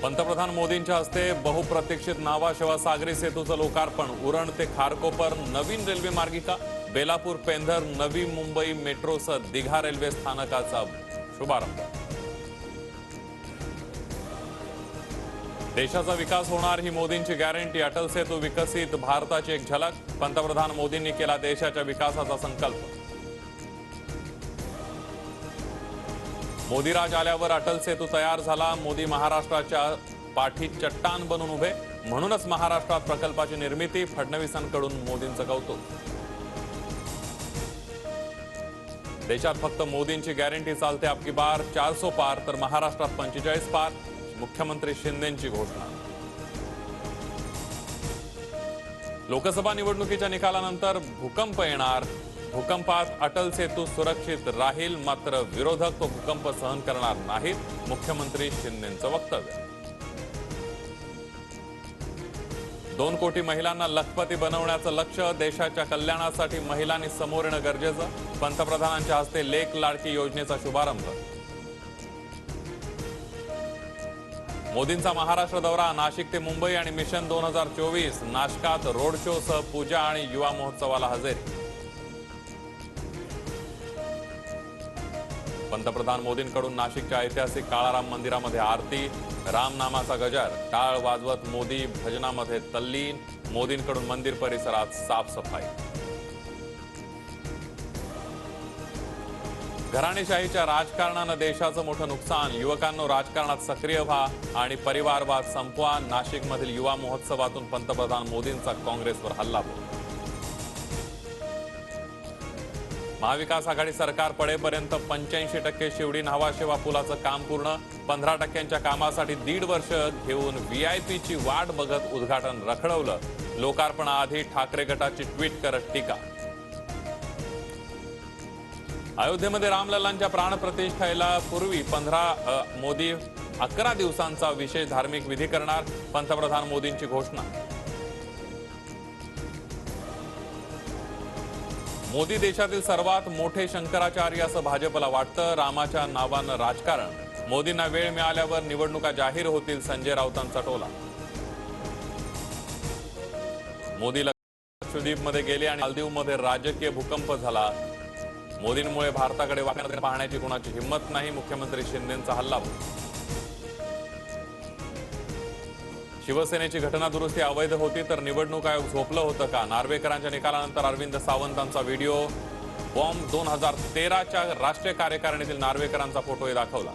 पंतप्रधान मोदींच्या हस्ते बहुप्रतीक्षित नावा शेवा सागरी सेतूचं लोकार्पण। उरण ते खारकोपर नवीन रेल्वे मार्गिका, बेलापूर पेंधर नवी मुंबई मेट्रोसह दिघा रेल्वे स्थानकाचा शुभारंभ। देशाचा विकास होणार ही मोदींची गॅरंटी। अटल सेतू विकसित भारताची एक झलक। पंतप्रधान मोदींनी केला देशाच्या विकासाचा संकल्प। मोदी राज आल्यावर अटल सेतू तयार झाला। मोदी महाराष्ट्राच्या पाठी चट्टान बनून उभे, म्हणूनच महाराष्ट्रात प्रकल्पाची निर्मिती। फडणवीसांकडून मोदींचं कौतुक। देशात फक्त मोदींची गॅरंटी चालते। अबकी बार 400 पार तर महाराष्ट्रात 45 पार। मुख्यमंत्री शिंदेंची घोषणा। लोकसभा निवडणुकीच्या निकालानंतर भूकंप येणार। भूकंपात अटल सेतू सुरक्षित राहील, मात्र विरोधक तो भूकंप सहन करणार नाहीत। मुख्यमंत्री शिंदेंचं वक्तव्य। 2 कोटी महिलांना लखपती बनवण्याचं लक्ष्य। देशाच्या कल्याणासाठी महिलांनी समोर येणं गरजेचं। पंतप्रधानांच्या हस्ते लेक लाडकी योजनेचा शुभारंभ। मोदींचा महाराष्ट्र दौरा। नाशिक ते मुंबई आणि मिशन 2024। नाशकात रोड शो सह पूजा आणि युवा महोत्सवाला हजेरी। पंतप्रधान मोदींकडून नाशिकच्या ऐतिहासिक काळाराम मंदिरामध्ये आरती। रामनामाचा गजर। टाळ वाजवत मोदी भजनामध्ये तल्लीन। मोदींकडून मंदिर परिसरात साफसफाई। घराणेशाहीच्या राजकारणानं देशाचं मोठं नुकसान। युवकांनो, राजकारणात सक्रिय व्हा आणि परिवारवाद संपवा। नाशिकमधील युवा महोत्सवातून पंतप्रधान मोदींचा काँग्रेसवर हल्लाबोल। महाविकास आघाडी सरकार पडेपर्यंत 85% शिवडी न्हावाशेवा पुलाचं काम पूर्ण। 15% कामासाठी 1.5 वर्ष घेऊन व्हीआयपीची वाट बघत उद्घाटन रखडवलं। लोकार्पणाआधी ठाकरे गटाची ट्विट करत टीका। अयोध्येमध्ये रामलल्लांच्या प्राणप्रतिष्ठेला पूर्वी मोदी 11 दिवसांचा विशेष धार्मिक विधी करणार। पंतप्रधान मोदींची घोषणा। मोदी देशातील सर्वात मोठे शंकराचार्य असं भाजपला वाटतं। रामाच्या नावानं राजकारण। मोदींना वेळ मिळाल्यावर निवडणुका जाहीर होतील, संजय राऊतांचा टोला। मोदी लक्षद्वीपमध्ये गेले आणि मालदीवमध्ये राजकीय भूकंप झाला। मोदींमुळे भारताकडे वाकड्याने पाहण्याची कोणाची हिंमत नाही। मुख्यमंत्री शिंदेंचा हल्लाबोल। शिवसेनेची घटना दुरुस्ती अवैध होती तर निवडणूक आयोग झोपलं होतं का? नार्वेकरांच्या निकालानंतर अरविंद सावंतांचा व्हिडिओ। बॉम्ब 2013च्या राष्ट्रीय कार्यकारिणीतील नार्वेकरांचा फोटोही दाखवला।